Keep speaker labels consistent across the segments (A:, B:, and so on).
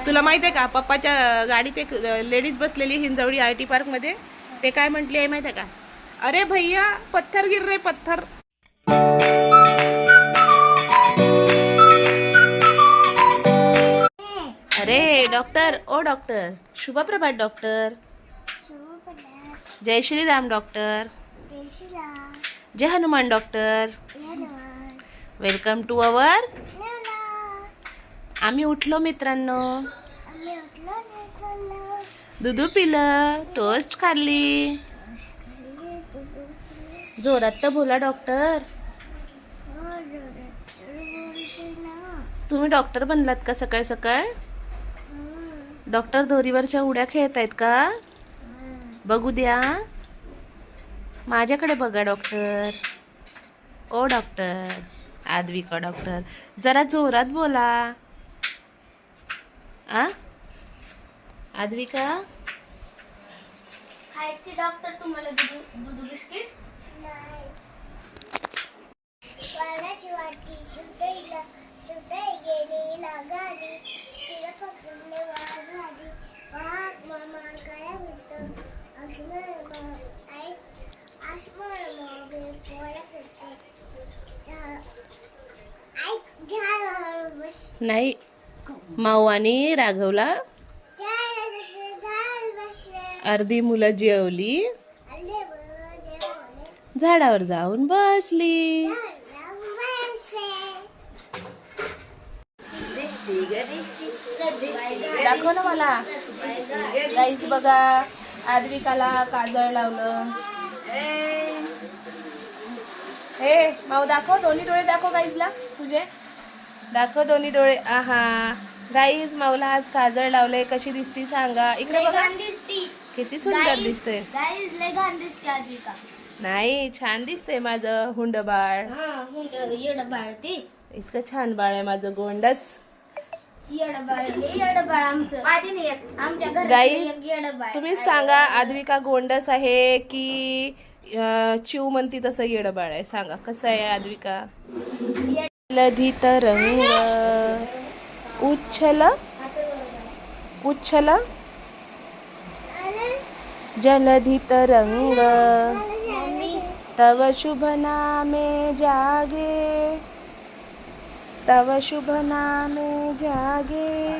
A: तुला माहिती आहे का, पप्पाच्या गाडीत एक लेडीज बसलेली हिंजवडी IT पार्क मध्ये. ते काय म्हटली आहे माहिती आहे का? अरे भैया पत्थर गिर रे पत्थर. अरे डॉक्टर, ओ डॉक्टर, शुभ प्रभात डॉक्टर. जय श्रीराम डॉक्टर. जय Hanuman doctor. Welcome to our. आम्ही उठलो मित्रांनो. दूध पिलं, टोस्ट खाल्ली. जोरात तर बोला डॉक्टर. तुम्ही डॉक्टर बनलात का सकाळ सकाळ? डॉक्टर दोरीवरच्या उड्या खेळतायत का? बघू द्या. माझ्याकडे बघा डॉक्टर. ओ डॉक्टर, आद्विका डॉक्टर, जरा जोरात बोला. आद्विका
B: खायची डॉक्टर तुम्हाला दूध बिस्किट नाही. वालाची वाटी सुदैला सुदै गेलेला गाडी तिला पकडले वाघाडी वाघ मामा गळ्या मिळत आसमान आई आसमान मागे पोळ्या करते आई झाडावर बस.
A: नाही, माऊ आणि राघवला अर्धी मुलं जेवली, झाडावर जाऊन बसली. दाखव ना मला. गाईज बघा, आद्विकाला काजळ लावलं. हे माऊ दाखव, दोन्ही डोळे दाखव गाईजला तुझे. दाखव दोन्ही डोळे. आहा गाईज, माऊला आज काजळ लावले. कशी दिसती सांगा. इकडे बघा, किती सुंदर दिसते. नाही, छान दिसते माझं हुंड बाळ. इतकं छान बाळ आहे माझं गोंडस. गाईज, तुम्हीच सांगा, आद्विका गोंडस आहे की चिव म्हणती तसं येड बाळ आहे? सांगा कसं आहे आद्विका. जलधित रंग उच्छल उच्छल जलधित रंग तव शुभ नामे जागे तव शुभ नामे जागे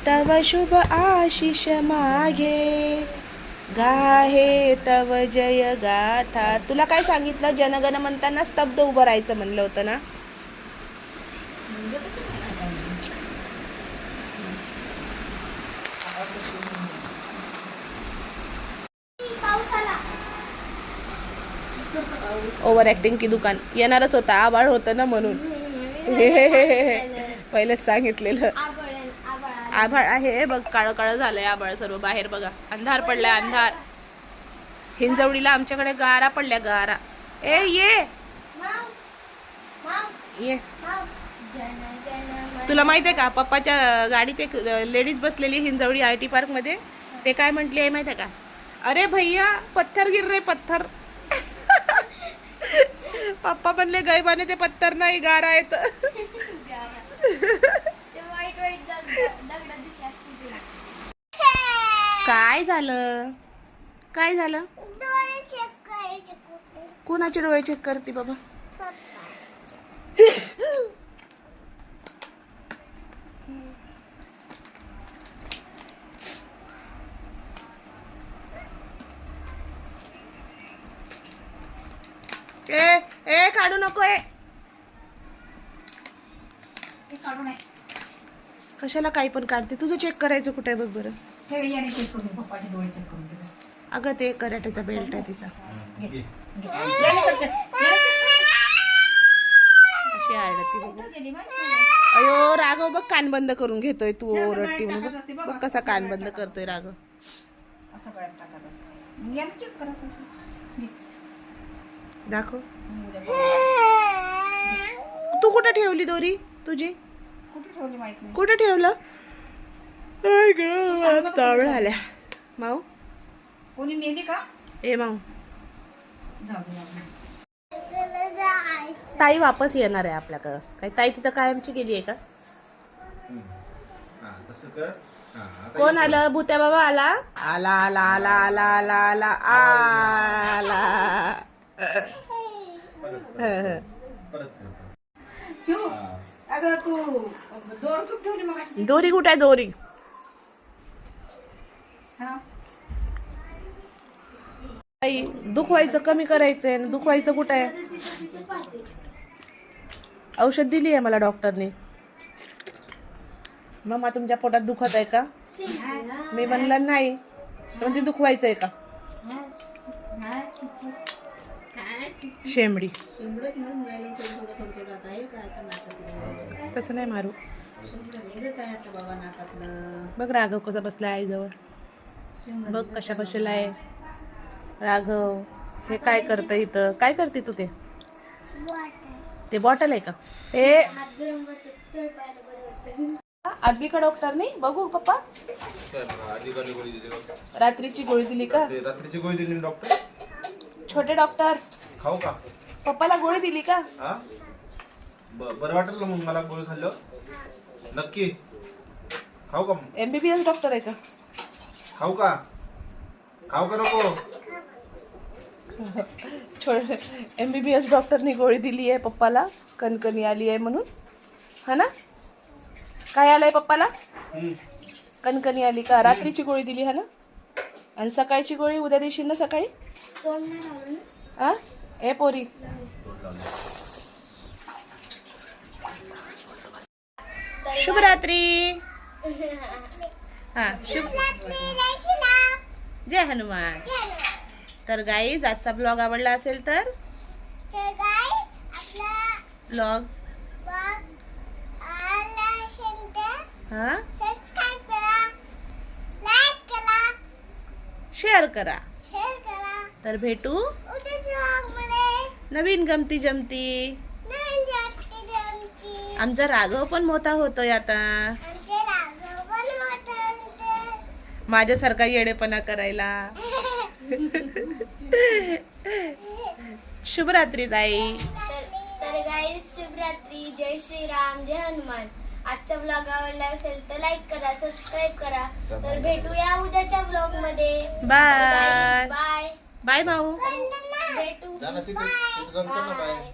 A: तव शुभ आशीष मागे गाहे तव जय गाथा. तुला काय सांगितलं? जनगण म्हणताना स्तब्ध उभं राहायचं म्हणलं होतं ना. ओव्हर ऍक्टिंग की दुकान. येणारच होता, आबाळ होतं ना म्हणून. पहिलेच सांगितलेलं. आभाळ आहे बघ, काळं काळं झालंय आभाळ सर्व. बाहेर बघा, अंधार पडलाय अंधार. हिंजवडीला आमच्याकडे गारा पडल्या, गारा. ए ये ये. तुला माहिती आहे का, पप्पाच्या गाडीत एक लेडीज बसलेली हिंजवडी IT पार्क मध्ये. ते काय म्हटली आहे माहिती आहे का? अरे भैया पत्थर गिर रे पत्थर. पप्पा म्हणले गैबाने ते पत्थर नाही, गारा आहेत. काय झालं? काय झालं? कोणाचे डोळे चेक करते बाबा? ए ए काढू नको. कशाला काही पण काढते? तुझं चेक करायचं कुठे बघ बरं. अगं ते कराटेचा बेल्ट आहे तिचा. अशी आडती बघ. अयो राघव बघ, कान बंद करून घेतोय. तू ओरडती म्हणून बघ कसा कान बंद करतोय राघव. दाखव. तू कुठे ठेवली दोरी तुझी? कुठे ठेवलं? चावळ आल्या. माऊ
C: कोणी नेली का?
A: ए माऊ, ताई वापस येणार आहे आपल्याकडं. काही ताई तिथं कायमची गेली आहे का?
D: असं कर. हा, आता
A: कोण
D: इकडं.
A: आलं? भूत्या बाबा आला. आला आला आला आला आला आला आला.
D: परत कर.
C: चिऊ, अगं तू दोर कुठं ठेवली मगाशी?
A: दोरी कुठे आहे? दोरी
C: हा.
A: आई, दुखवायचं कमी करायचंय. दुखवायचं कुठं आहे? औषध दिली आहे मला डॉक्टरने. मम्मा तुमच्या पोटात दुखत आहे का? मी म्हणलं नाही. तर म्हणते दुखवायचंय का? शेंबडी. तसं नाही मारू. बघ राघव कसा बसलाय आईजवळ. बघ कशा बसला आहे राघव. हे काय करतं इथं? काय करते तू? ते बॉटल आहे का? हे
B: हात गरम वाटत तळपायला बरं वाटतं.
A: आधी का डॉक्टरनी? बघू पप्पा.
D: काय बरं, आधी कोणी गोळी दिली बघ.
A: रात्रीची गोळी दिली का?
D: ते रात्रीची गोळी दिली ना डॉक्टर.
A: छोटे डॉक्टर
D: खाऊ का?
A: पप्पाला गोळी दिली का?
D: हा, बरं वाटेल ना मग मला गोळी खाल्लं. नक्की खाऊ का?
A: MBBS डॉक्टर आहे का?
D: खाऊ का? खाऊ का नको?
A: MBBS डॉक्टरनी गोळी दिली आहे पप्पाला. कणकणी आली आहे म्हणून. हा ना? काय आलंय पप्पाला? कणकणी आली का? रात्रीची गोळी दिली हा ना? आणि सकाळची गोळी उद्या देशील ना सकाळी?
B: तोंड नाही लावलं ना.
A: हा? ए पोरी, शुभरात्री. हा, जय हनुमान. तर गाईज, आजचा ब्लॉग आवडला असेल तर ब्लॉग हा शेअर करा. तर भेटू नवीन गमती जमती. आमचा राघव पण मोठा होतोय आता माझ्यासारखा येडेपणा करायला. शुभरात्री ताई.
B: तर गाईस, शुभरात्री. जय श्रीराम, जय हनुमान. आजचा ब्लॉग आवडला असेल तर लाईक करा, सबस्क्राईब करा. तर भेटूया उद्याच्या ब्लॉग मध्ये.
A: बाय
B: बाय
A: बाय माऊ.
B: भेटू.
D: जा ना तिथे जाऊन कर ना बाय.